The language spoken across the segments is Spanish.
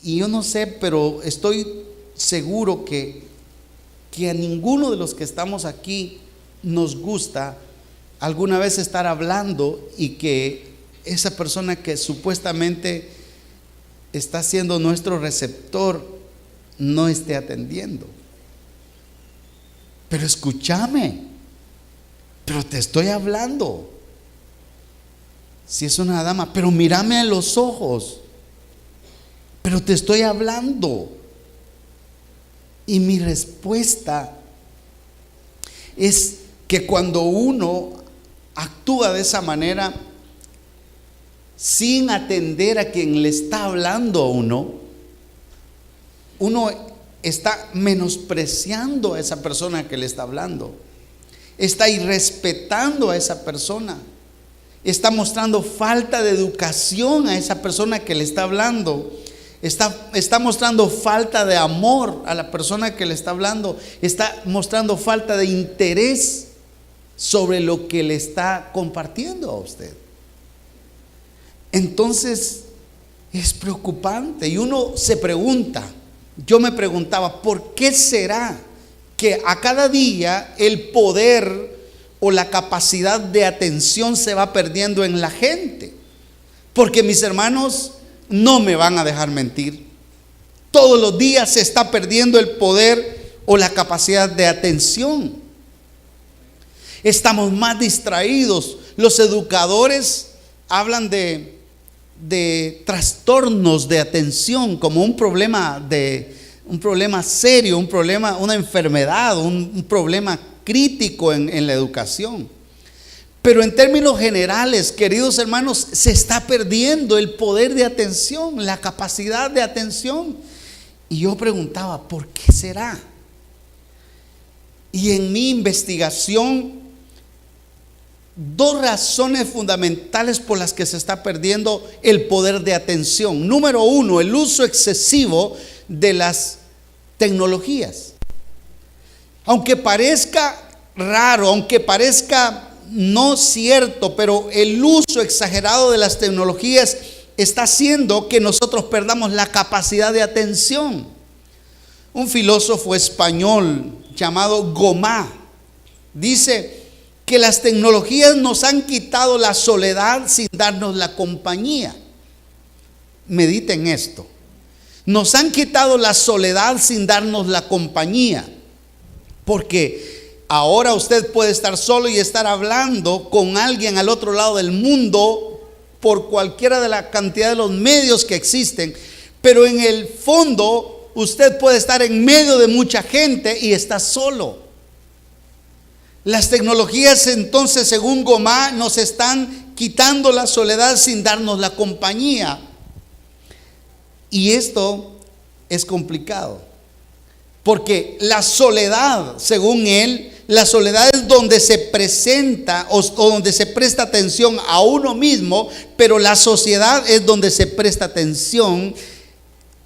Y yo no sé, pero estoy seguro que a ninguno de los que estamos aquí nos gusta alguna vez estar hablando y que esa persona que supuestamente está siendo nuestro receptor no esté atendiendo. Pero escúchame, pero te estoy hablando. Si es una dama, pero mírame a los ojos, pero te estoy hablando. Y mi respuesta es que cuando uno actúa de esa manera, sin atender a quien le está hablando a uno está menospreciando a esa persona que le está hablando, está irrespetando a esa persona, está mostrando falta de educación a esa persona que le está hablando, está mostrando falta de amor a la persona que le está hablando, está mostrando falta de interés sobre lo que le está compartiendo a usted. Entonces es preocupante y uno se pregunta, yo me preguntaba, ¿por qué será que a cada día el poder o la capacidad de atención se va perdiendo en la gente? Porque mis hermanos no me van a dejar mentir, todos los días se está perdiendo el poder o la capacidad de atención. Estamos más distraídos. Los educadores hablan de trastornos de atención como un problema serio, una enfermedad, un problema crítico en la educación. Pero en términos generales, queridos hermanos, se está perdiendo el poder de atención, la capacidad de atención. Y yo preguntaba, ¿por qué será? Y en mi investigación, dos razones fundamentales por las que se está perdiendo el poder de atención. Número uno, el uso excesivo de las tecnologías. Aunque parezca raro, aunque parezca no cierto, pero el uso exagerado de las tecnologías está haciendo que nosotros perdamos la capacidad de atención. Un filósofo español llamado Gomá dice que las tecnologías nos han quitado la soledad sin darnos la compañía. Mediten esto. Nos han quitado la soledad sin darnos la compañía. Porque ahora usted puede estar solo y estar hablando con alguien al otro lado del mundo por cualquiera de la cantidad de los medios que existen. Pero en el fondo usted puede estar en medio de mucha gente y está solo. Las tecnologías entonces, según Gomá, nos están quitando la soledad sin darnos la compañía. Y esto es complicado, porque la soledad, según él, la soledad es donde se presenta o donde se presta atención a uno mismo, pero la sociedad es donde se presta atención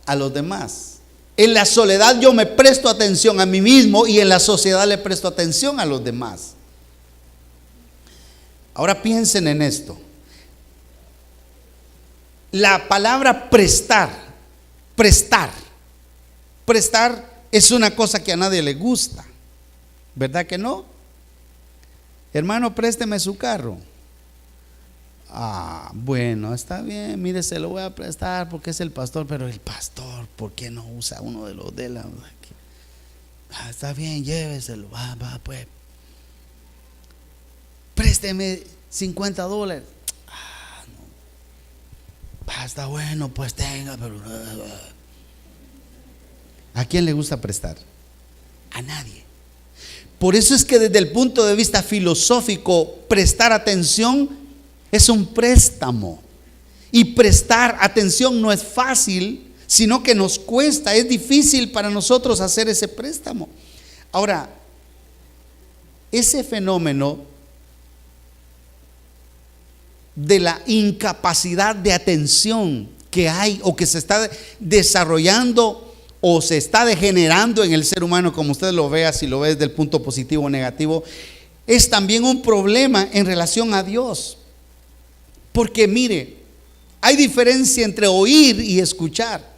a los demás. En la soledad yo me presto atención a mí mismo y en la sociedad le presto atención a los demás. Ahora piensen en esto. La palabra prestar es una cosa que a nadie le gusta, ¿verdad que no? Hermano, présteme su carro. Bueno, está bien, mire, se lo voy a prestar porque es el pastor, pero el pastor, ¿por qué no usa uno de los de la? Está bien, lléveselo, va, pues. Présteme $50. No. Está bueno, pues tenga, pero ¿a quién le gusta prestar? A nadie. Por eso es que desde el punto de vista filosófico, prestar atención es un préstamo. Y prestar atención no es fácil, sino que nos cuesta, es difícil para nosotros hacer ese préstamo. Ahora, ese fenómeno de la incapacidad de atención que hay o que se está desarrollando o se está degenerando en el ser humano, como usted lo vea, si lo ve desde el punto positivo o negativo, es también un problema en relación a Dios. Porque mire, hay diferencia entre oír y escuchar.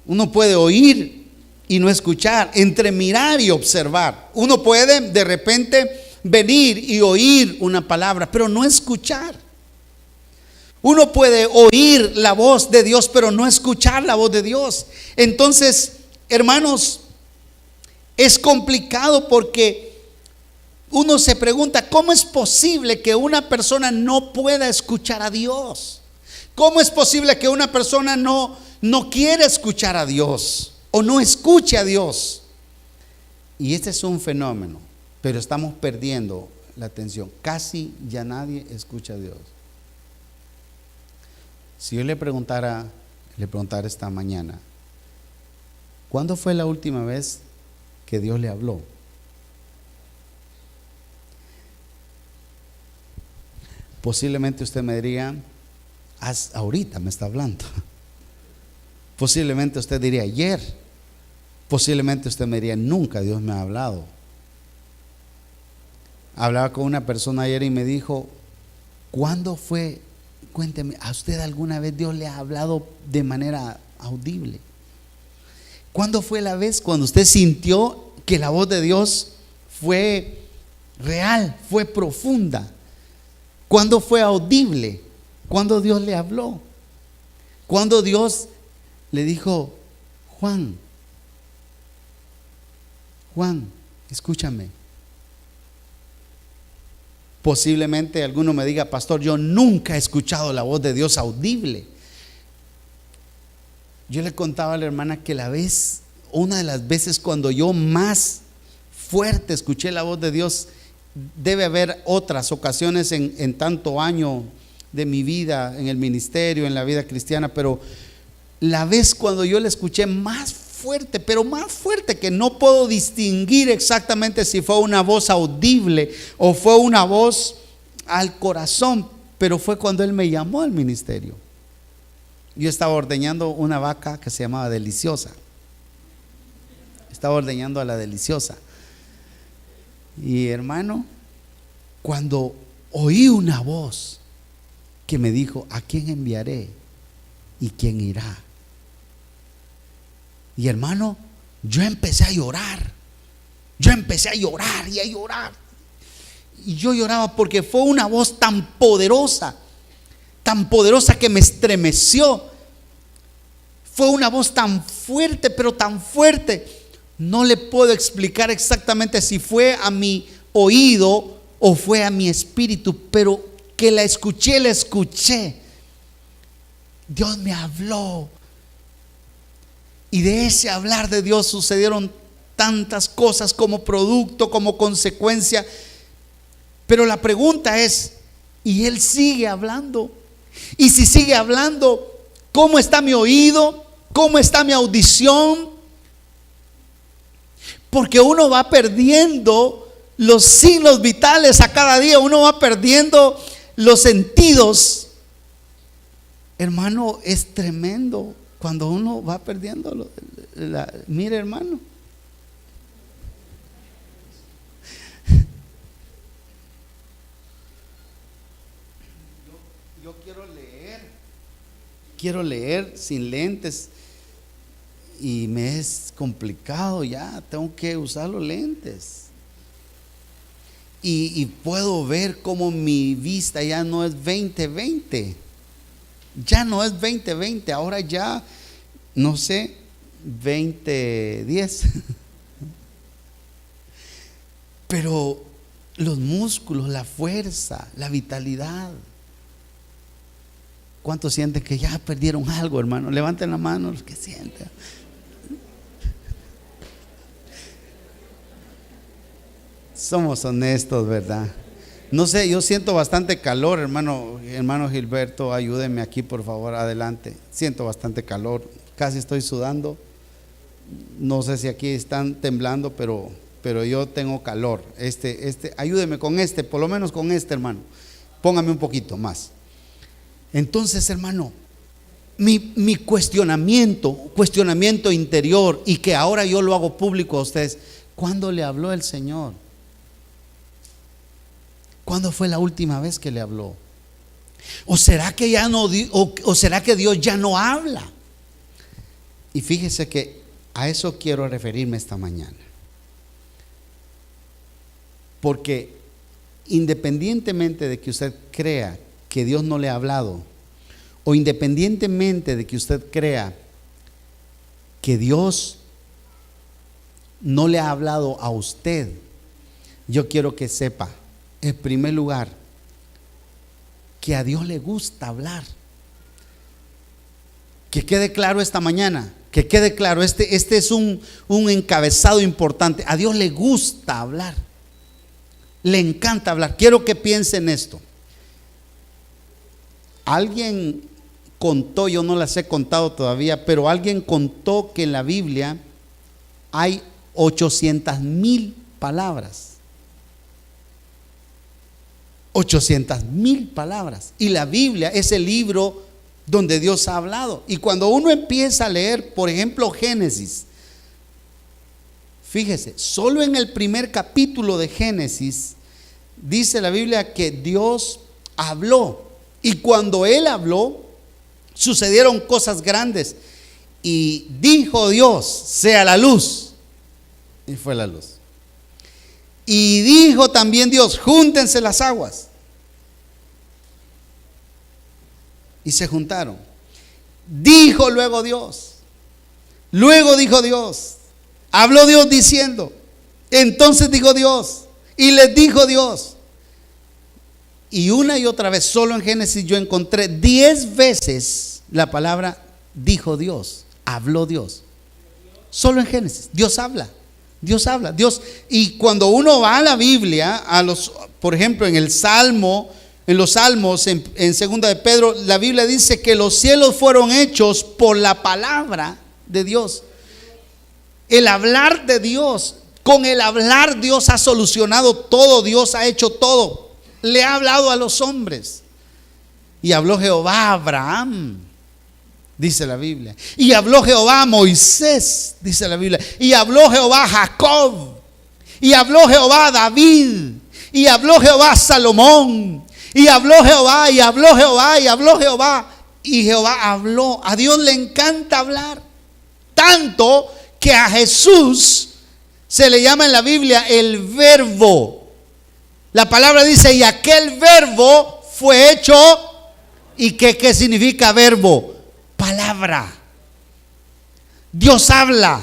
Uno puede oír y no escuchar, entre mirar y observar. Uno puede de repente venir y oír una palabra, pero no escuchar. Uno puede oír la voz de Dios, pero no escuchar la voz de Dios. Entonces, hermanos, es complicado porque uno se pregunta, ¿cómo es posible que una persona no pueda escuchar a Dios? ¿Cómo es posible que una persona no quiera escuchar a Dios o no escuche a Dios? Y este es un fenómeno, pero estamos perdiendo la atención. Casi ya nadie escucha a Dios. Si yo le preguntara esta mañana, ¿cuándo fue la última vez que Dios le habló? Posiblemente usted me diría, ahorita me está hablando. Posiblemente usted diría ayer. Posiblemente usted me diría, nunca Dios me ha hablado. Hablaba con una persona ayer y me dijo, ¿cuándo fue? Cuénteme, ¿a usted alguna vez Dios le ha hablado de manera audible? ¿Cuándo fue la vez cuando usted sintió que la voz de Dios fue real, fue profunda? ¿Cuándo fue audible? ¿Cuándo Dios le habló? ¿Cuándo Dios le dijo, Juan, escúchame? Posiblemente alguno me diga, pastor, yo nunca he escuchado la voz de Dios audible. Yo le contaba a la hermana que una de las veces cuando yo más fuerte escuché la voz de Dios, debe haber otras ocasiones en tanto año de mi vida, en el ministerio, en la vida cristiana, pero la vez cuando yo la escuché más fuerte, pero más fuerte, que no puedo distinguir exactamente si fue una voz audible o fue una voz al corazón, pero fue cuando Él me llamó al ministerio. Yo estaba ordeñando una vaca que se llamaba Deliciosa. Estaba ordeñando a la Deliciosa. Y hermano, cuando oí una voz que me dijo, ¿a quién enviaré y quién irá? Y hermano, yo empecé a llorar. Yo empecé a llorar y a llorar. Y yo lloraba porque fue una voz tan poderosa que me estremeció. Fue una voz tan fuerte, pero tan fuerte. No le puedo explicar exactamente si fue a mi oído o fue a mi espíritu, pero que la escuché. Dios me habló. Y de ese hablar de Dios sucedieron tantas cosas como producto, como consecuencia. Pero la pregunta es, ¿y Él sigue hablando? Y si sigue hablando, ¿cómo está mi oído? ¿Cómo está mi audición? Porque uno va perdiendo los signos vitales a cada día. Uno va perdiendo los sentidos. Hermano, es tremendo cuando uno va perdiendo mire, hermano, yo quiero leer sin lentes y me es complicado, ya tengo que usar los lentes y puedo ver cómo mi vista ya no es 20/20. Ya no es 20/20, ahora ya, no sé, 20/10. Pero los músculos, la fuerza, la vitalidad. ¿Cuántos sienten que ya perdieron algo, hermano? Levanten la mano los que sienten. Somos honestos, ¿verdad? No sé, yo siento bastante calor, hermano Gilberto, ayúdeme aquí por favor, adelante. Siento bastante calor, casi estoy sudando. No sé si aquí están temblando, pero yo tengo calor. Ayúdeme con por lo menos con hermano. Póngame un poquito más. Entonces, hermano, mi cuestionamiento interior, y que ahora yo lo hago público a ustedes: ¿cuándo le habló el Señor? ¿Cuándo fue la última vez que le habló? ¿O será que ya no, o será que Dios ya no habla? Y fíjese que a eso quiero referirme esta mañana. Porque independientemente de que usted crea que Dios no le ha hablado, o independientemente de que usted crea que Dios no le ha hablado a usted, yo quiero que sepa, en primer lugar, que a Dios le gusta hablar. Que quede claro esta mañana, que quede claro, este es un encabezado importante. A Dios le gusta hablar, le encanta hablar. Quiero que piensen en esto. Alguien contó, yo no las he contado todavía, pero alguien contó que en la Biblia hay 800,000 palabras. 800,000 palabras. Y la Biblia es el libro donde Dios ha hablado. Y cuando uno empieza a leer, por ejemplo, Génesis, fíjese, solo en el primer capítulo de Génesis dice la Biblia que Dios habló. Y cuando Él habló, sucedieron cosas grandes. Y dijo Dios, sea la luz. Y fue la luz. Y dijo también Dios, júntense las aguas. Y se juntaron. Dijo luego Dios. Luego dijo Dios. Habló Dios diciendo. Entonces dijo Dios. Y les dijo Dios. Y una y otra vez, solo en Génesis yo encontré 10 veces la palabra dijo Dios, habló Dios. Solo en Génesis, Dios habla. Dios habla, Dios. Y cuando uno va a la Biblia, por ejemplo, en el Salmo, en los Salmos, en segunda de Pedro, la Biblia dice que los cielos fueron hechos por la palabra de Dios. El hablar de Dios, con el hablar Dios ha solucionado todo, Dios ha hecho todo. Le ha hablado a los hombres. Y habló Jehová a Abraham, dice la Biblia. Y habló Jehová a Moisés, dice la Biblia. Y habló Jehová a Jacob. Y habló Jehová a David. Y habló Jehová a Salomón. Y habló Jehová, y habló Jehová, y habló Jehová. Y Jehová habló. A Dios le encanta hablar. Tanto que a Jesús se le llama en la Biblia el verbo. La palabra dice, y aquel verbo fue hecho. ¿Y qué significa verbo? Palabra. Dios habla.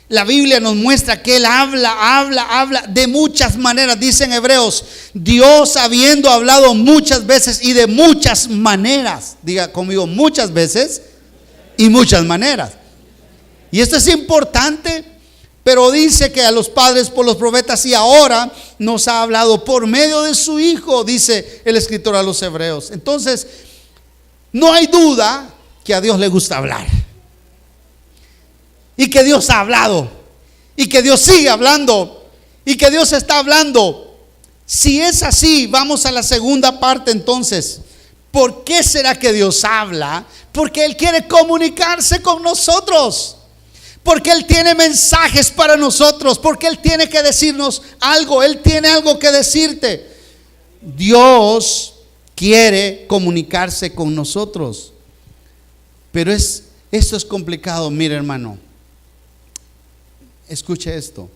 La Biblia nos muestra que Él habla de muchas maneras. Dice en Hebreos, Dios habiendo hablado muchas veces y de muchas maneras. Diga conmigo, muchas veces y muchas maneras. Y esto es importante, pero dice que a los padres por los profetas y ahora nos ha hablado por medio de su Hijo, dice el escritor a los Hebreos. Entonces, no hay duda que a Dios le gusta hablar. Y que Dios ha hablado. Y que Dios sigue hablando. Y que Dios está hablando. Si es así, vamos a la segunda parte entonces. ¿Por qué será que Dios habla? Porque Él quiere comunicarse con nosotros. Porque Él tiene mensajes para nosotros. Porque Él tiene que decirnos algo. Él tiene algo que decirte. Dios quiere comunicarse con nosotros. Pero esto es complicado, mire hermano. Escuche esto.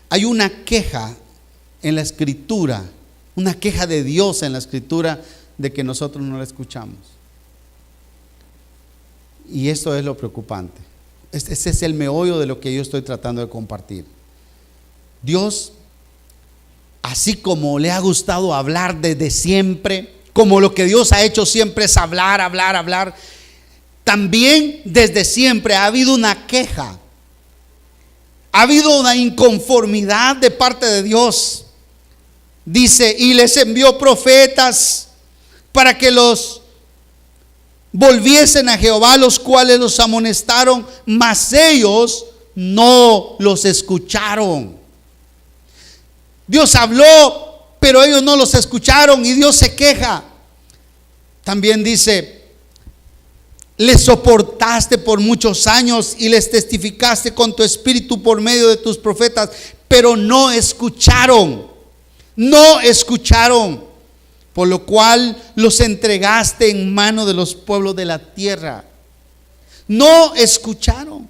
Hay una queja en la Escritura, una queja de Dios en la Escritura de que nosotros no la escuchamos. Y esto es lo preocupante. Ese es el meollo de lo que yo estoy tratando de compartir. Dios, así como le ha gustado hablar desde siempre, como lo que Dios ha hecho siempre es hablar, también desde siempre ha habido una queja. Ha habido una inconformidad de parte de Dios. Dice, y les envió profetas para que los volviesen a Jehová, los cuales los amonestaron, mas ellos no los escucharon. Dios habló, pero ellos no los escucharon y Dios se queja. También dice, les soportaste por muchos años y les testificaste con tu espíritu por medio de tus profetas, pero no escucharon. No escucharon. Por lo cual los entregaste en mano de los pueblos de la tierra. No escucharon.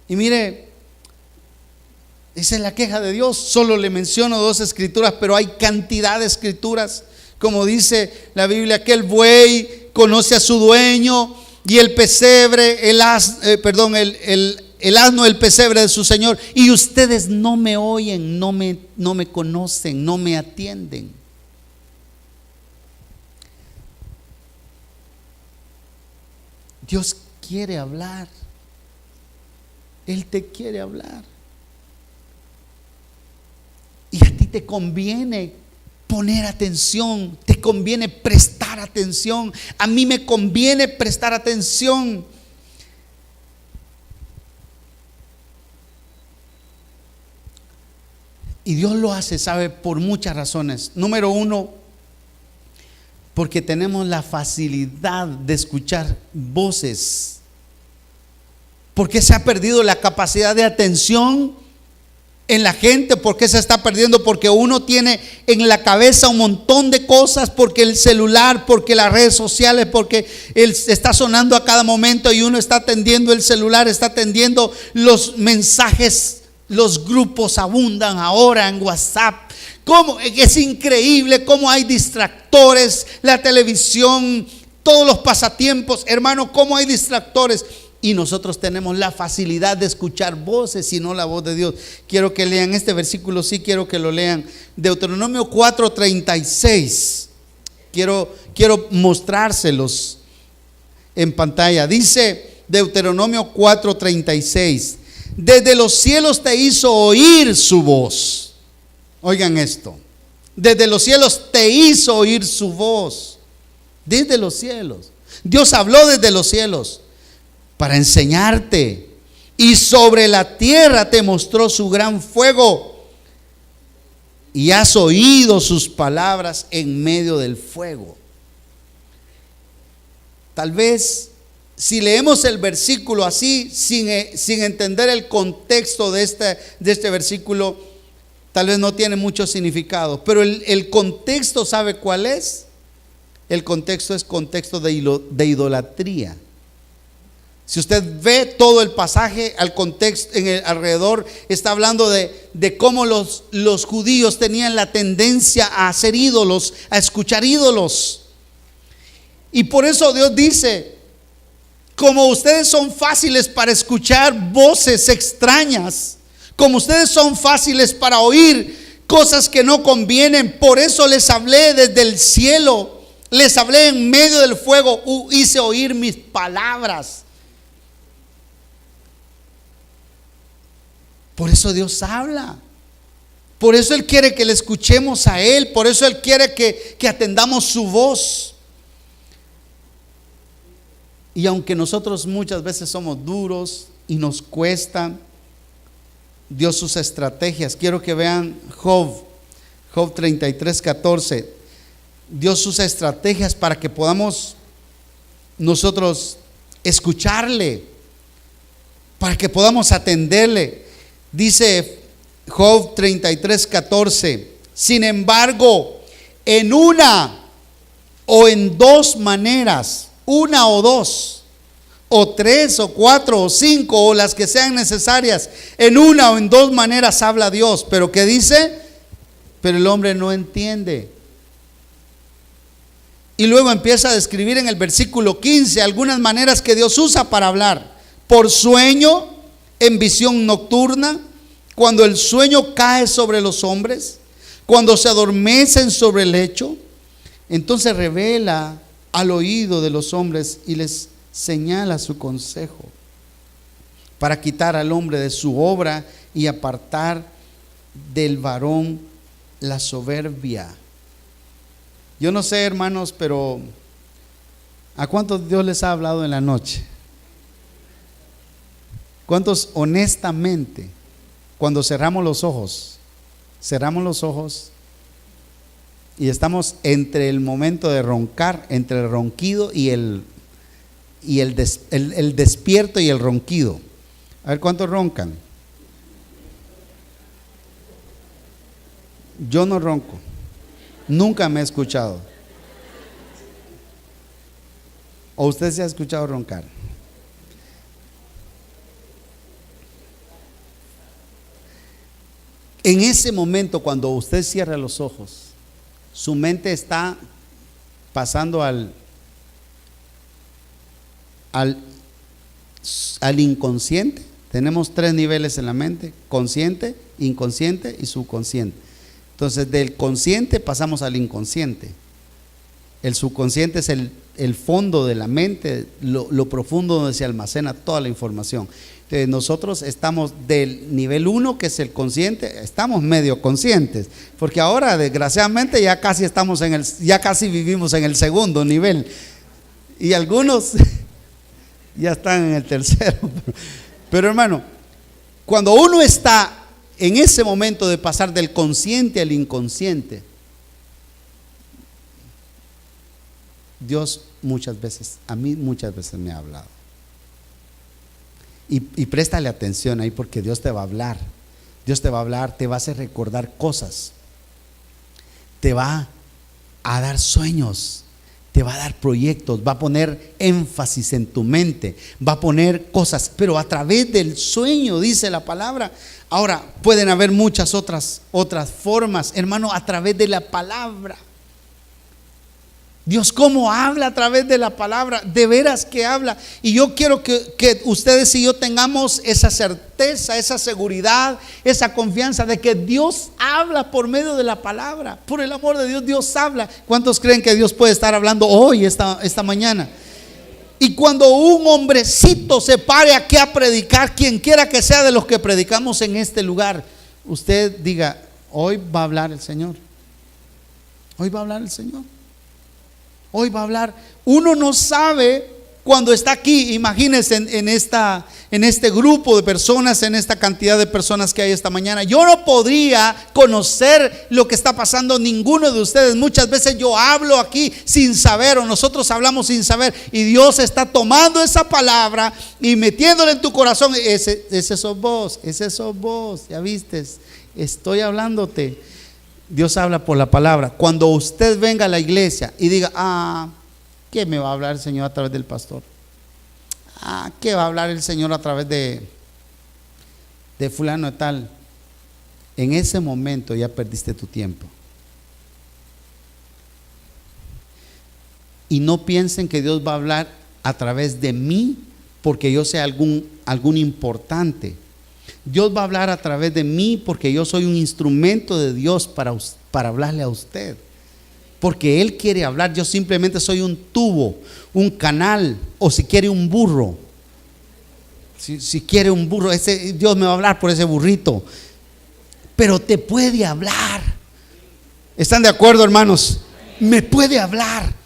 Y mire, esa es la queja de Dios. Solo le menciono 2 escrituras, pero hay cantidad de escrituras. Como dice la Biblia, que el buey conoce a su dueño y el pesebre, el asno, el pesebre de su señor. Y ustedes no me oyen, no me conocen, no me atienden. Dios quiere hablar. Él te quiere hablar. Y a ti te conviene poner atención, te conviene prestar atención. A mí me conviene prestar atención. Y Dios lo hace, ¿sabe? Por muchas razones. Número 1, porque tenemos la facilidad de escuchar voces. ¿Por qué se ha perdido la capacidad de atención en la gente? ¿Por qué se está perdiendo? Porque uno tiene en la cabeza un montón de cosas, porque el celular, porque las redes sociales, porque él está sonando a cada momento y uno está atendiendo el celular, está atendiendo los mensajes, los grupos abundan ahora en WhatsApp. ¿Cómo? Es increíble cómo hay distractores, la televisión, todos los pasatiempos, hermano, cómo hay distractores. Y nosotros tenemos la facilidad de escuchar voces y no la voz de Dios. Quiero que lean este versículo, sí quiero que lo lean. Deuteronomio 4:36. Quiero mostrárselos en pantalla. Dice Deuteronomio 4:36. Desde los cielos te hizo oír su voz. Oigan esto. Desde los cielos te hizo oír su voz. Desde los cielos. Dios habló desde los cielos para enseñarte, y sobre la tierra te mostró su gran fuego, y has oído sus palabras en medio del fuego. Tal vez si leemos el versículo así, sin entender el contexto de este versículo, tal vez no tiene mucho significado, pero el contexto, ¿sabe cuál es? El contexto es contexto de idolatría. Si usted ve todo el pasaje, al contexto alrededor, está hablando de cómo los judíos tenían la tendencia a hacer ídolos, a escuchar ídolos. Y por eso Dios dice: como ustedes son fáciles para escuchar voces extrañas, como ustedes son fáciles para oír cosas que no convienen, por eso les hablé desde el cielo, les hablé en medio del fuego, hice oír mis palabras. Por eso Dios habla. Por eso Él quiere que le escuchemos a Él. Por eso Él quiere que atendamos su voz. Y aunque nosotros muchas veces somos duros y nos cuesta, Dios sus estrategias. Quiero que vean Job 33:14. Dios sus estrategias para que podamos nosotros escucharle, para que podamos atenderle. Dice Job 33:14: sin embargo, en una o en dos maneras, una o dos, o tres o cuatro o cinco, o las que sean necesarias, en una o en dos maneras habla Dios. Pero ¿qué dice? Pero el hombre no entiende. Y luego empieza a describir en el versículo 15 algunas maneras que Dios usa para hablar: por sueño, en visión nocturna, cuando el sueño cae sobre los hombres, cuando se adormecen sobre el lecho. Entonces revela al oído de los hombres y les señala su consejo, para quitar al hombre de su obra y apartar del varón la soberbia. Yo no sé, hermanos, pero ¿a cuántos Dios les ha hablado en la noche? ¿Cuántos honestamente, cuando cerramos los ojos y estamos entre el momento de roncar, entre el ronquido y el despierto y el ronquido? A ver, ¿cuántos roncan? Yo no ronco, nunca me he escuchado. ¿O usted se ha escuchado roncar? En ese momento, cuando usted cierra los ojos, su mente está pasando al inconsciente. Tenemos 3 niveles en la mente: consciente, inconsciente y subconsciente. Entonces, del consciente pasamos al inconsciente. El subconsciente es el fondo de la mente, lo profundo donde se almacena toda la información. Entonces, nosotros estamos del nivel 1, que es el consciente, estamos medio conscientes, porque ahora desgraciadamente ya casi vivimos en el segundo nivel, y algunos ya están en el tercero. Pero hermano, cuando uno está en ese momento de pasar del consciente al inconsciente, Dios a mí muchas veces me ha hablado. Y préstale atención ahí, porque Dios te va a hablar. Dios te va a hablar, te va a hacer recordar cosas, te va a dar sueños, te va a dar proyectos, va a poner énfasis en tu mente, va a poner cosas, pero a través del sueño, dice la palabra. Ahora, pueden haber muchas otras formas, hermano, a través de la palabra. Dios, ¿cómo habla a través de la palabra? De veras que habla. Y yo quiero que ustedes y yo tengamos esa certeza, esa seguridad, esa confianza de que Dios habla por medio de la palabra. Por el amor de Dios, Dios habla. ¿Cuántos creen que Dios puede estar hablando hoy, esta mañana? Y cuando un hombrecito se pare aquí a predicar, quien quiera que sea de los que predicamos en este lugar, usted diga: hoy va a hablar el Señor. Hoy va a hablar el Señor. Hoy va a hablar. Uno no sabe cuando está aquí. Imagínense en este grupo de personas, en esta cantidad de personas que hay esta mañana. Yo no podría conocer lo que está pasando ninguno de ustedes. Muchas veces yo hablo aquí sin saber, o nosotros hablamos sin saber, y Dios está tomando esa palabra y metiéndola en tu corazón. Ese sos vos, ya vistes, estoy hablándote. Dios habla por la palabra. Cuando usted venga a la iglesia y diga: ¿qué me va a hablar el Señor a través del pastor? ¿Qué va a hablar el Señor a través de fulano de tal? En ese momento ya perdiste tu tiempo. Y no piensen que Dios va a hablar a través de mí porque yo sea algún importante. Dios va a hablar a través de mí porque yo soy un instrumento de Dios para hablarle a usted. Porque Él quiere hablar. Yo simplemente soy un tubo, un canal, o si quiere un burro. Si quiere un burro, Dios me va a hablar por ese burrito. Pero te puede hablar. ¿Están de acuerdo, hermanos? Me puede hablar.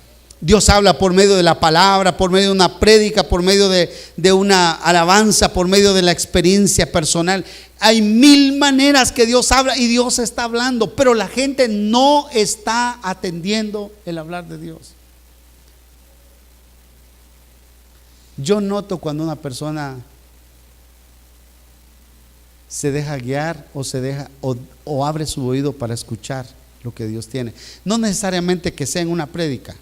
Dios habla por medio de la palabra, por medio de una prédica, por medio de una alabanza, por medio de la experiencia personal. Hay 1000 maneras que Dios habla, y Dios está hablando, pero la gente no está atendiendo el hablar de Dios. Yo noto cuando una persona se deja guiar o abre su oído para escuchar lo que Dios tiene. No necesariamente que sea en una prédica.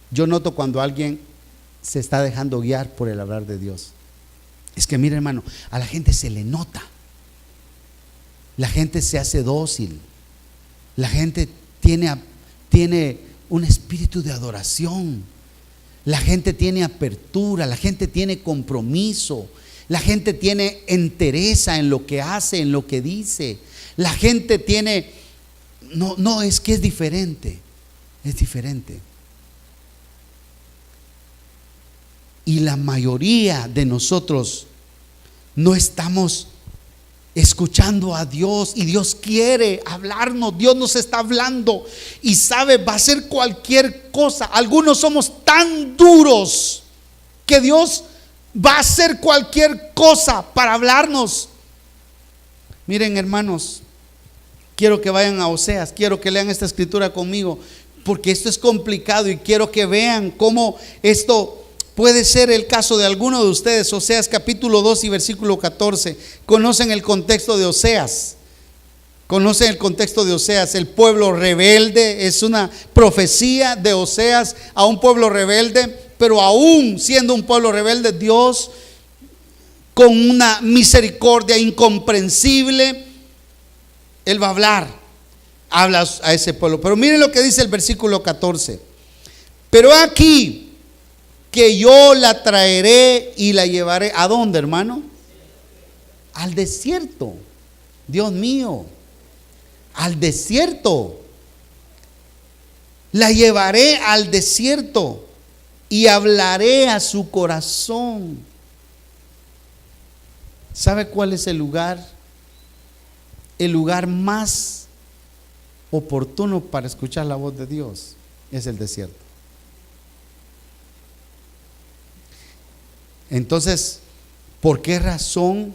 Yo noto cuando alguien se está dejando guiar por el hablar de Dios. Es que mira, hermano, a la gente se le nota. La gente se hace dócil. La gente tiene un espíritu de adoración. La gente tiene apertura. La gente tiene compromiso. La gente tiene entereza en lo que hace, en lo que dice. La gente tiene... No, es que es diferente. Es diferente. Y la mayoría de nosotros no estamos escuchando a Dios, y Dios quiere hablarnos. Dios nos está hablando y sabe, va a hacer cualquier cosa. Algunos somos tan duros que Dios va a hacer cualquier cosa para hablarnos. Miren, hermanos, quiero que vayan a Oseas, quiero que lean esta escritura conmigo, porque esto es complicado y quiero que vean cómo esto puede ser el caso de alguno de ustedes. Oseas capítulo 2 y versículo 14. Conocen el contexto de Oseas. Conocen el contexto de Oseas, el pueblo rebelde, es una profecía de Oseas a un pueblo rebelde, pero aún siendo un pueblo rebelde, Dios con una misericordia incomprensible, Él va a habla a ese pueblo. Pero miren lo que dice el versículo 14. Pero aquí que yo la traeré y la llevaré, ¿a dónde, hermano? Al desierto. Dios mío, al desierto. La llevaré al desierto y hablaré a su corazón. ¿Sabe cuál es el lugar? El lugar más oportuno para escuchar la voz de Dios es el desierto. Entonces, ¿por qué razón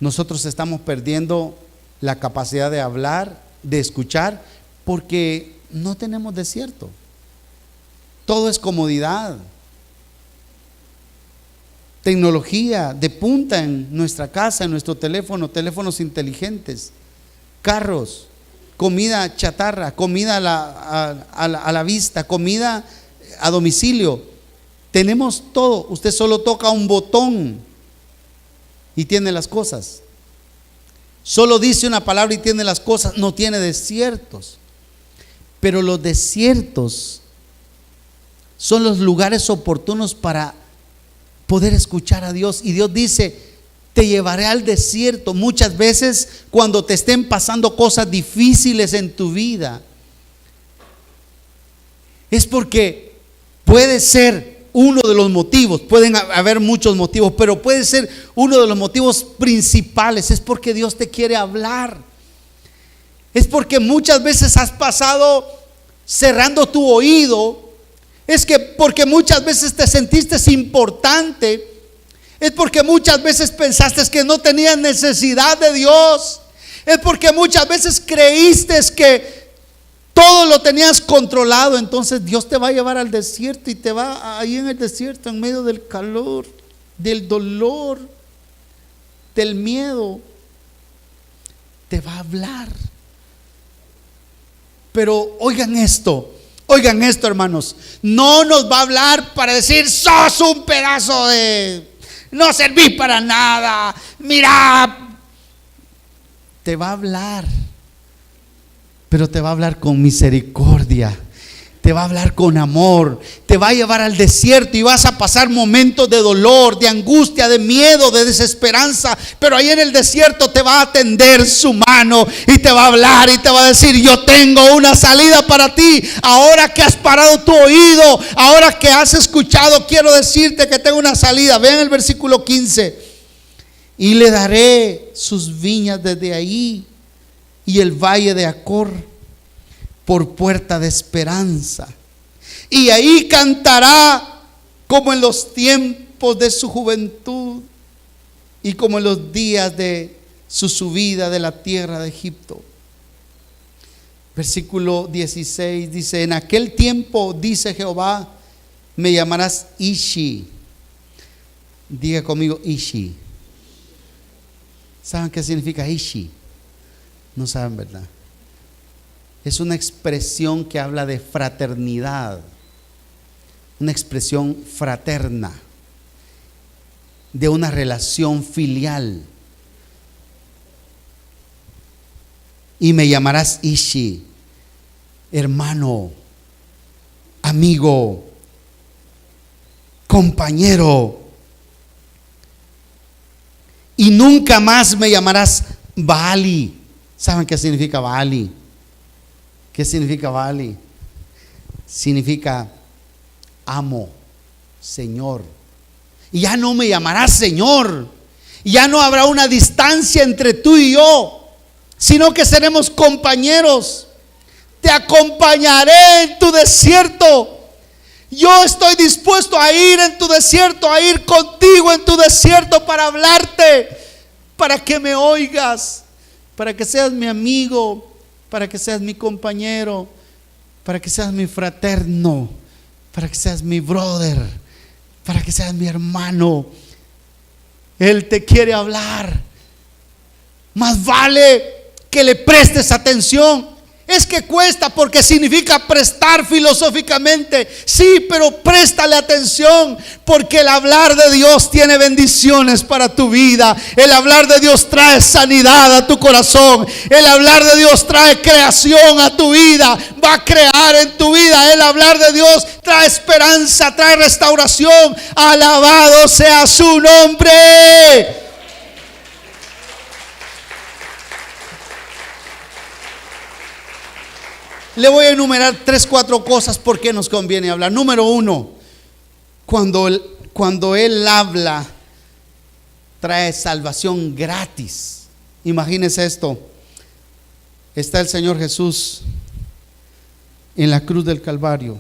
nosotros estamos perdiendo la capacidad de hablar, de escuchar? Porque no tenemos desierto. Todo es comodidad, tecnología de punta en nuestra casa, en nuestro teléfono, teléfonos inteligentes, carros, comida chatarra, comida a la vista, comida a domicilio. Tenemos todo. Usted solo toca un botón y tiene las cosas. Solo dice una palabra y tiene las cosas. No tiene desiertos. Pero los desiertos son los lugares oportunos para poder escuchar a Dios. Y Dios dice: te llevaré al desierto. Muchas veces cuando te estén pasando cosas difíciles en tu vida, es porque puede ser uno de los motivos, pueden haber muchos motivos, pero puede ser uno de los motivos principales, es porque Dios te quiere hablar. Es porque muchas veces has pasado cerrando tu oído. Es que porque muchas veces te sentiste importante. Es porque muchas veces pensaste que no tenías necesidad de Dios. Es porque muchas veces creíste que todo lo tenías controlado. Entonces Dios te va a llevar al desierto y te va ahí en el desierto, en medio del calor, del dolor, del miedo, te va a hablar. Pero oigan esto, hermanos, no nos va a hablar para decir: sos un pedazo de, no servís para nada, mira. Te va a hablar, pero te va a hablar con misericordia, te va a hablar con amor, te va a llevar al desierto y vas a pasar momentos de dolor, de angustia, de miedo, de desesperanza, pero ahí en el desierto te va a tender su mano y te va a hablar y te va a decir: yo tengo una salida para ti. Ahora que has parado tu oído, ahora que has escuchado, quiero decirte que tengo una salida. Vean el versículo 15: y le daré sus viñas desde ahí y el valle de Acor por puerta de esperanza, y ahí cantará como en los tiempos de su juventud y como en los días de su subida de la tierra de Egipto. Versículo 16 dice: en aquel tiempo, dice Jehová, me llamarás Ishi. Diga conmigo: Ishi. ¿Saben qué significa Ishi? No saben, ¿verdad? Es una expresión que habla de fraternidad, una expresión fraterna, de una relación filial. Y me llamarás Ishi, hermano, amigo, compañero. Y nunca más me llamarás Baali. ¿Saben qué significa Baali? ¿Qué significa Baali? Significa amo, Señor. Y ya no me llamarás Señor. Ya no habrá una distancia entre tú y yo, sino que seremos compañeros. Te acompañaré en tu desierto. Yo estoy dispuesto a ir en tu desierto, a ir contigo en tu desierto para hablarte, para que me oigas, para que seas mi amigo, para que seas mi compañero, para que seas mi fraterno, para que seas mi brother, para que seas mi hermano. Él te quiere hablar. Más vale que le prestes atención. Es que cuesta porque significa prestar filosóficamente. Sí, pero préstale atención, porque el hablar de Dios tiene bendiciones para tu vida. El hablar de Dios trae sanidad a tu corazón. El hablar de Dios trae creación a tu vida. Va a crear en tu vida. El hablar de Dios trae esperanza, trae restauración. Alabado sea su nombre. Le voy a enumerar 3, 4 cosas por qué nos conviene hablar. Número 1, cuando Él habla, trae salvación gratis. Imagínese esto. Está el Señor Jesús en la cruz del Calvario.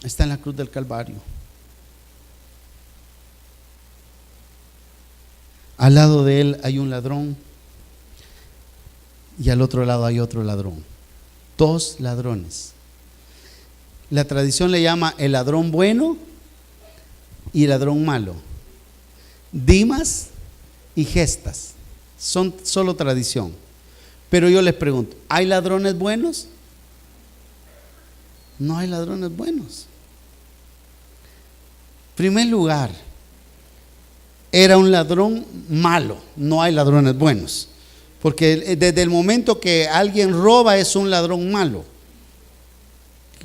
Está en la cruz del Calvario. Al lado de Él hay un ladrón. Y al otro lado hay otro ladrón. 2 ladrones. La tradición le llama el ladrón bueno y el ladrón malo. Dimas y Gestas. Son solo tradición. Pero yo les pregunto, ¿hay ladrones buenos? No hay ladrones buenos. En primer lugar, era un ladrón malo. No hay ladrones buenos. Porque desde el momento que alguien roba es un ladrón malo.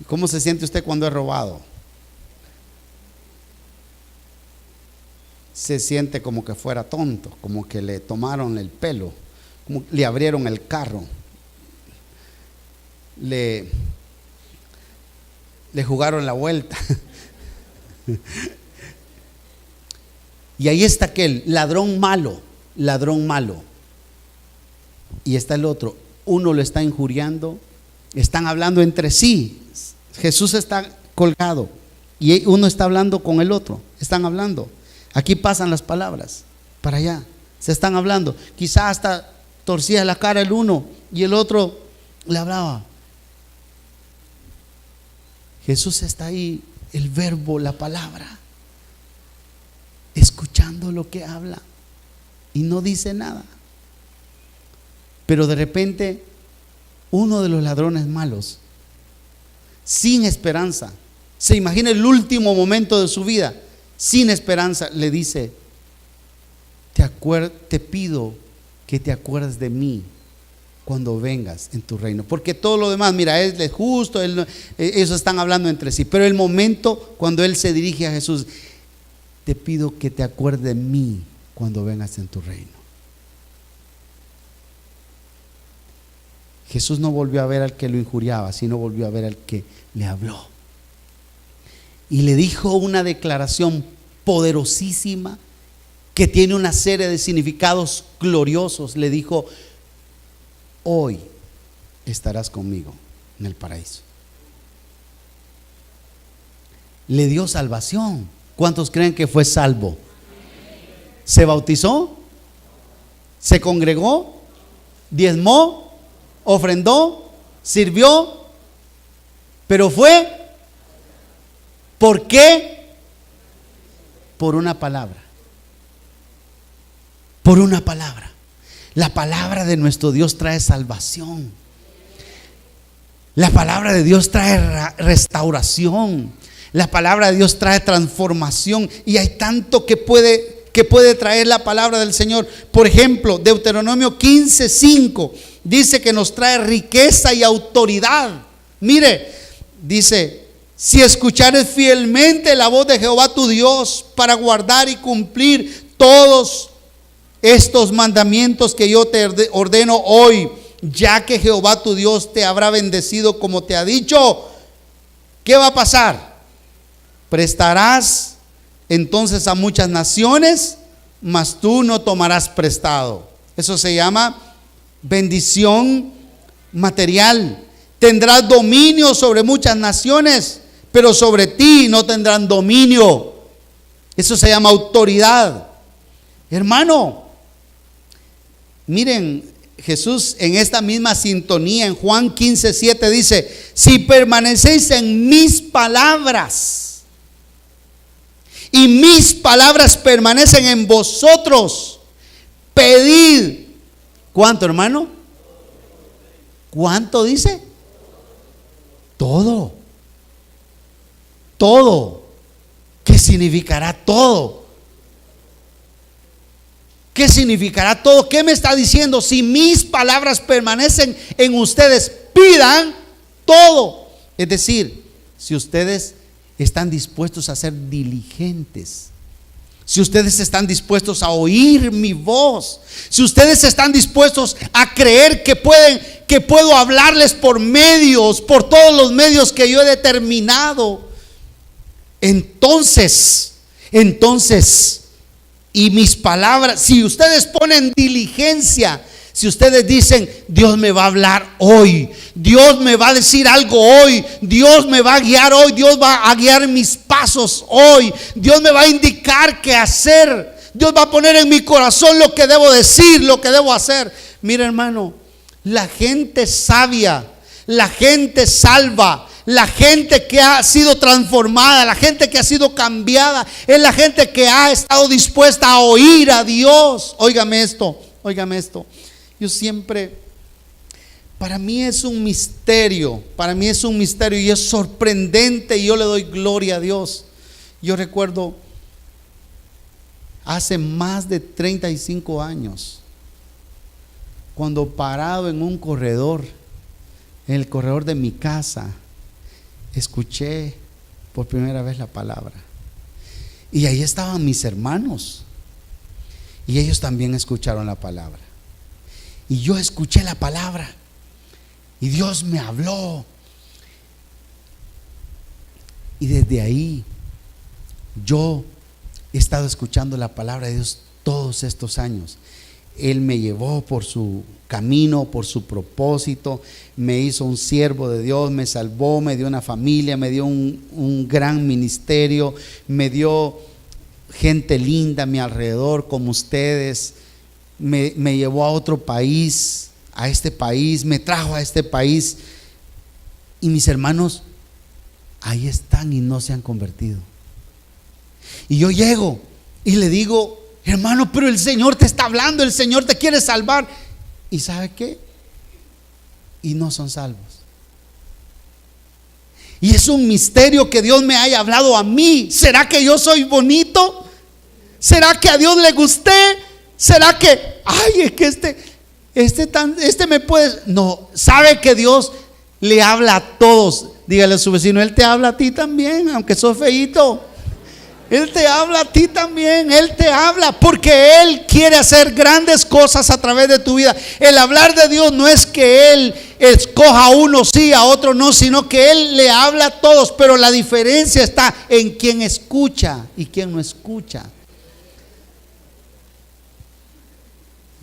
¿Cómo se siente usted cuando es robado? Se siente como que fuera tonto, como que le tomaron el pelo, como le abrieron el carro, le jugaron la vuelta. Y ahí está aquel ladrón malo, ladrón malo. Y está el otro, uno lo está injuriando, están hablando entre sí. Jesús está colgado y uno está hablando con el otro, están hablando. Aquí pasan las palabras, para allá, se están hablando. Quizá hasta torcía la cara el uno y el otro le hablaba. Jesús está ahí, el verbo, la palabra, escuchando lo que habla y no dice nada. Pero de repente, uno de los ladrones malos, sin esperanza, se imagina el último momento de su vida, sin esperanza, le dice: te pido que te acuerdes de mí cuando vengas en tu reino. Porque todo lo demás, mira, es justo, ellos están hablando entre sí. Pero el momento cuando Él se dirige a Jesús: te pido que te acuerdes de mí cuando vengas en tu reino. Jesús no volvió a ver al que lo injuriaba, sino volvió a ver al que le habló. Y le dijo una declaración poderosísima que tiene una serie de significados gloriosos. Le dijo: hoy estarás conmigo en el paraíso. Le dio salvación. ¿Cuántos creen que fue salvo? ¿Se bautizó? ¿Se congregó? ¿Diezmó? ¿Ofrendó? ¿Sirvió? Pero fue, ¿por qué? Por una palabra. Por una palabra. La palabra de nuestro Dios trae salvación. La palabra de Dios trae restauración. La palabra de Dios trae transformación. Y hay tanto que puede traer la palabra del Señor. Por ejemplo, Deuteronomio 15:5 dice que nos trae riqueza y autoridad. Mire, dice: si escuchares fielmente la voz de Jehová tu Dios para guardar y cumplir todos estos mandamientos que yo te ordeno hoy, ya que Jehová tu Dios te habrá bendecido como te ha dicho, ¿qué va a pasar? Prestarás entonces a muchas naciones, mas tú no tomarás prestado. Eso se llama bendición material. Tendrás dominio sobre muchas naciones, pero sobre ti no tendrán dominio. Eso se llama autoridad. Hermano, miren, Jesús en esta misma sintonía en Juan 15:7 dice: si permanecéis en mis palabras y mis palabras permanecen en vosotros, pedid ¿Cuánto, hermano? ¿Cuánto dice? Todo. Todo. ¿Qué significará todo? ¿Qué significará todo? ¿Qué me está diciendo? Si mis palabras permanecen en ustedes, pidan todo. Es decir, si ustedes están dispuestos a ser diligentes, si ustedes están dispuestos a oír mi voz, si ustedes están dispuestos a creer que puedo hablarles por todos los medios que yo he determinado, entonces, y mis palabras, si ustedes ponen diligencia, si ustedes dicen, Dios me va a hablar hoy, Dios me va a decir algo hoy, Dios me va a guiar hoy, Dios va a guiar mis pasos hoy, Dios me va a indicar qué hacer, Dios va a poner en mi corazón lo que debo decir, lo que debo hacer. Mira, hermano, la gente sabia, la gente salva, la gente que ha sido transformada, la gente que ha sido cambiada, es la gente que ha estado dispuesta a oír a Dios. Óigame esto. Yo siempre, para mí es un misterio y es sorprendente, y yo le doy gloria a Dios. Yo recuerdo hace más de 35 años, cuando parado en un corredor, en el corredor de mi casa, escuché por primera vez la palabra. Y ahí estaban mis hermanos, y ellos también escucharon la palabra. Y yo escuché la palabra, y Dios me habló. Y desde ahí yo he estado escuchando la palabra de Dios todos estos años. Él me llevó por su camino, por su propósito, me hizo un siervo de Dios, me salvó, me dio una familia, me dio un gran ministerio, me dio gente linda a mi alrededor como ustedes, me llevó a otro país, a este país, me trajo a este país, y mis hermanos ahí están y no se han convertido. Y yo llego y le digo, hermano, pero el Señor te está hablando, el Señor te quiere salvar. ¿Y sabe qué? Y no son salvos. Y es un misterio que Dios me haya hablado a mí. ¿Será que yo soy bonito? ¿Será que a Dios le gusté? ¿Será que, ay, es que este me puede? No, sabe que Dios le habla a todos. Dígale a su vecino, Él te habla a ti también, aunque sos feíto. Él te habla a ti también, Él te habla porque Él quiere hacer grandes cosas a través de tu vida. El hablar de Dios no es que Él escoja a uno sí, a otro no, sino que Él le habla a todos, pero la diferencia está en quien escucha y quien no escucha.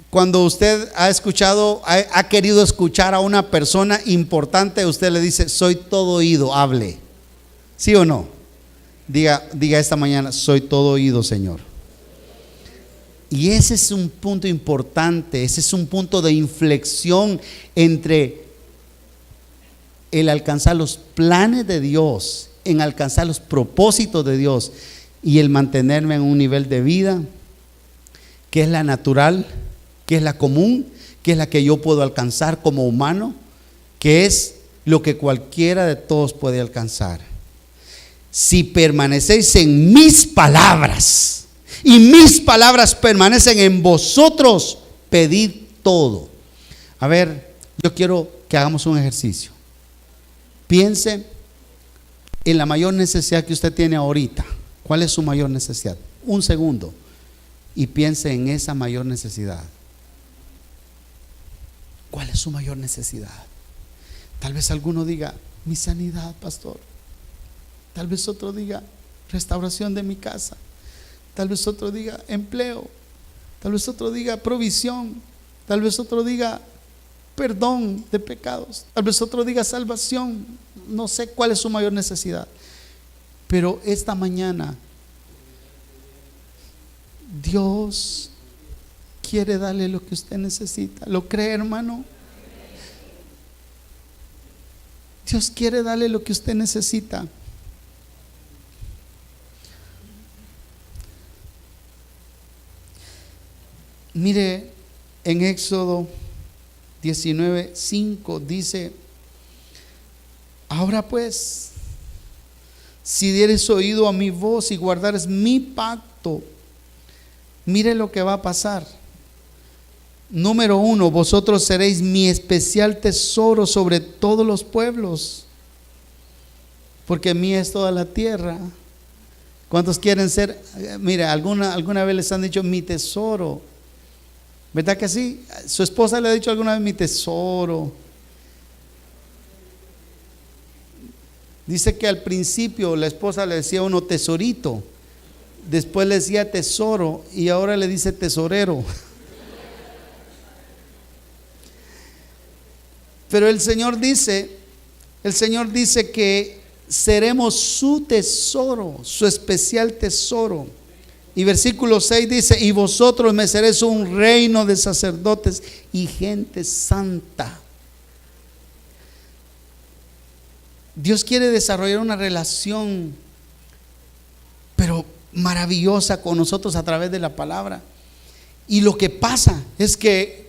Cuando usted ha querido escuchar a una persona importante, usted le dice, soy todo oído, hable. ¿Sí o no? Diga esta mañana, soy todo oído, Señor. Y ese es un punto importante, ese es un punto de inflexión entre el alcanzar los planes de Dios, en alcanzar los propósitos de Dios, y el mantenerme en un nivel de vida que es la natural, que es la común, que es la que yo puedo alcanzar como humano, que es lo que cualquiera de todos puede alcanzar. Si permanecéis en mis palabras y mis palabras permanecen en vosotros, pedid todo. A ver, yo quiero que hagamos un ejercicio. Piense en la mayor necesidad que usted tiene ahorita. ¿Cuál es su mayor necesidad? Un segundo y piense en esa mayor necesidad. ¿Cuál es su mayor necesidad? Tal vez alguno diga, mi sanidad, pastor. Tal vez otro diga, restauración de mi casa. Tal vez otro diga, empleo. Tal vez otro diga, provisión. Tal vez otro diga, perdón de pecados. Tal vez otro diga, salvación. No sé cuál es su mayor necesidad. Pero esta mañana, Dios quiere darle lo que usted necesita. ¿Lo cree, hermano? Dios quiere darle lo que usted necesita. Mire, en Éxodo 19:5 dice: ahora pues, si dieres oído a mi voz y guardares mi pacto, mire lo que va a pasar. Número 1, vosotros seréis mi especial tesoro sobre todos los pueblos, porque mía es toda la tierra. ¿Cuántos quieren ser? Mira, alguna vez les han dicho mi tesoro, ¿verdad que sí? Su esposa le ha dicho alguna vez mi tesoro. Dice que al principio la esposa le decía a uno tesorito, después le decía tesoro y ahora le dice tesorero. Pero el Señor dice que seremos su tesoro, su especial tesoro. Y versículo 6 dice: y vosotros me seréis un reino de sacerdotes y gente santa. Dios quiere desarrollar una relación, pero maravillosa, con nosotros a través de la palabra. Y lo que pasa es que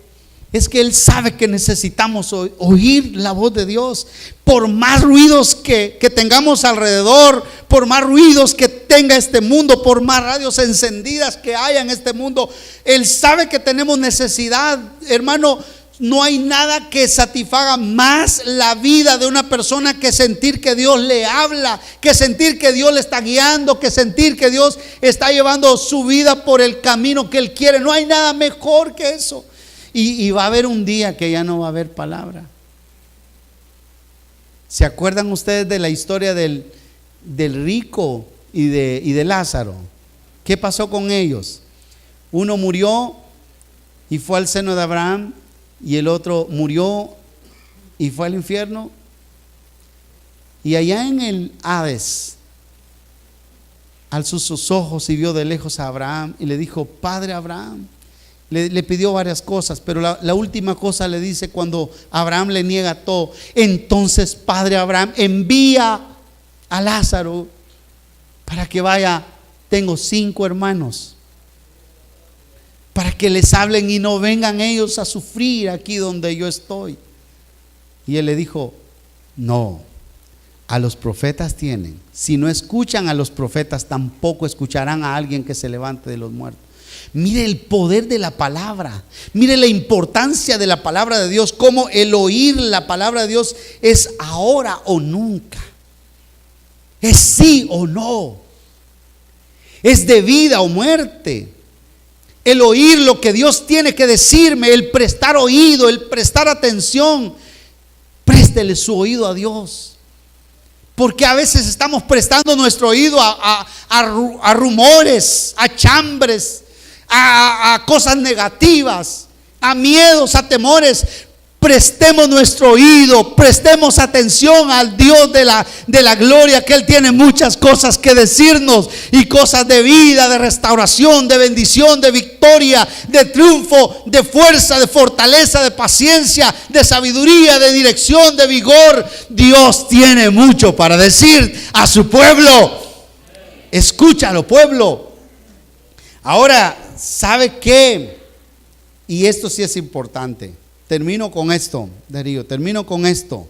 Él sabe que necesitamos oír la voz de Dios. Por más ruidos que tengamos alrededor, por más ruidos que tenga este mundo, por más radios encendidas que haya en este mundo, Él sabe que tenemos necesidad. Hermano, no hay nada que satisfaga más la vida de una persona que sentir que Dios le habla, que sentir que Dios le está guiando, que sentir que Dios está llevando su vida por el camino que Él quiere. No hay nada mejor que eso. Y va a haber un día que ya no va a haber palabra. ¿Se acuerdan ustedes de la historia del rico y de Lázaro? ¿Qué pasó con ellos? Uno murió y fue al seno de Abraham, y el otro murió y fue al infierno. Y allá en el Hades alzó sus ojos y vio de lejos a Abraham y le dijo: Padre Abraham. Le pidió varias cosas, pero la última cosa le dice cuando Abraham le niega todo: entonces, Padre Abraham, envía a Lázaro para que vaya. Tengo 5 hermanos, para que les hablen y no vengan ellos a sufrir aquí donde yo estoy. Y él le dijo: no, a los profetas tienen. Si no escuchan a los profetas, tampoco escucharán a alguien que se levante de los muertos. Mire el poder de la palabra, mire la importancia de la palabra de Dios, cómo el oír la palabra de Dios es ahora o nunca, es sí o no, es de vida o muerte. El oír lo que Dios tiene que decirme, el prestar oído, el prestar atención. Préstele su oído a Dios, porque a veces estamos prestando nuestro oído a rumores, a chambres, a cosas negativas, a miedos, a temores. Prestemos nuestro oído, prestemos atención al Dios de la gloria, que Él tiene muchas cosas que decirnos, y cosas de vida, de restauración, de bendición, de victoria, de triunfo, de fuerza, de fortaleza, de paciencia, de sabiduría, de dirección, de vigor. Dios tiene mucho para decir a su pueblo. Escúchalo, pueblo. Ahora, ¿sabe qué? Y esto sí es importante. Termino con esto, Darío, termino con esto.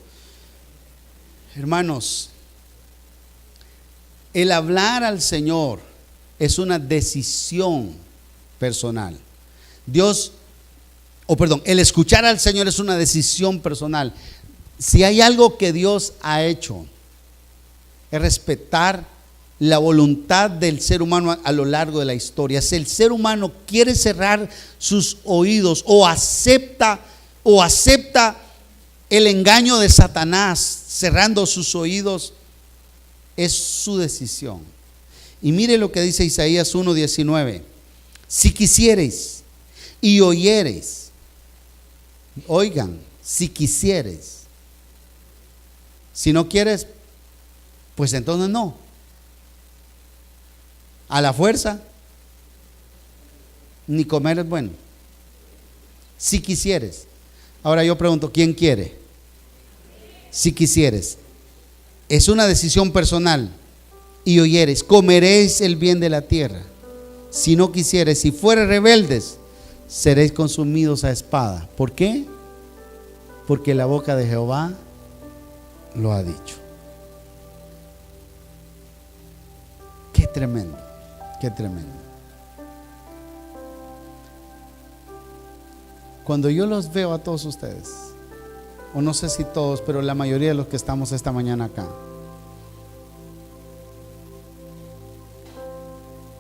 Hermanos, el hablar al Señor es una decisión personal. El escuchar al Señor es una decisión personal. Si hay algo que Dios ha hecho, es respetar la voluntad del ser humano a lo largo de la historia. Si el ser humano quiere cerrar sus oídos o acepta el engaño de Satanás cerrando sus oídos, es su decisión. Y mire lo que dice Isaías 1:19: si quisiereis y oyereis, oigan, si quisiereis. Si no quieres, pues entonces no. A la fuerza, ni comer es bueno. Si quisieres. Ahora yo pregunto, ¿quién quiere? Si quisieres. Es una decisión personal. Y oyeres, comeréis el bien de la tierra. Si no quisieres, si fueres rebeldes, seréis consumidos a espada. ¿Por qué? porque la boca de Jehová lo ha dicho. Qué tremendo, qué tremendo. Cuando yo los veo a todos ustedes, o no sé si todos, pero la mayoría de los que estamos esta mañana acá,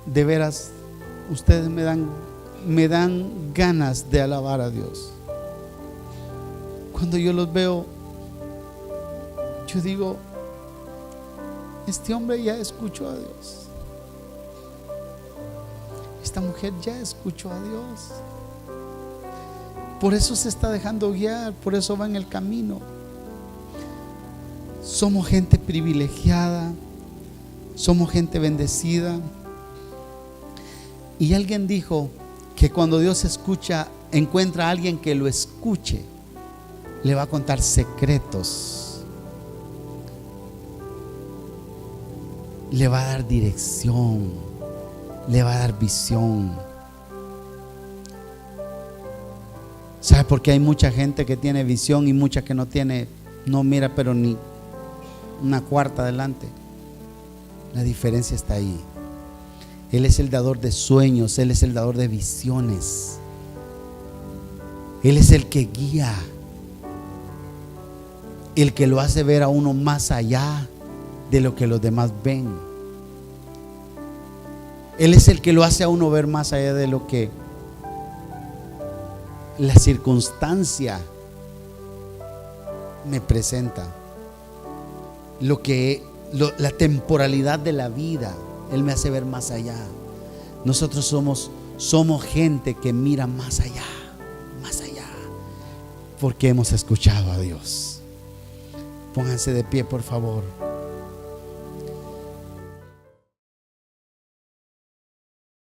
de veras, ustedes me dan ganas de alabar a Dios. Cuando yo los veo, yo digo, este hombre ya escuchó a Dios. Esta mujer ya escuchó a Dios. Por eso se está dejando guiar, por eso va en el camino. Somos gente privilegiada, somos gente bendecida. Y alguien dijo que cuando Dios escucha, encuentra a alguien que lo escuche, le va a contar secretos, le va a dar dirección, le va a dar visión. ¿Sabe por qué hay mucha gente que tiene visión y mucha que no tiene? No mira pero ni una cuarta adelante. La diferencia está ahí. Él es el dador de sueños, Él es el dador de visiones. Él es el que guía, el que lo hace ver a uno más allá de lo que los demás ven. Él es el que lo hace a uno ver más allá de lo que la circunstancia me presenta, la temporalidad de la vida. Él me hace ver más allá. Nosotros somos gente que mira más allá, porque hemos escuchado a Dios. Pónganse de pie, por favor.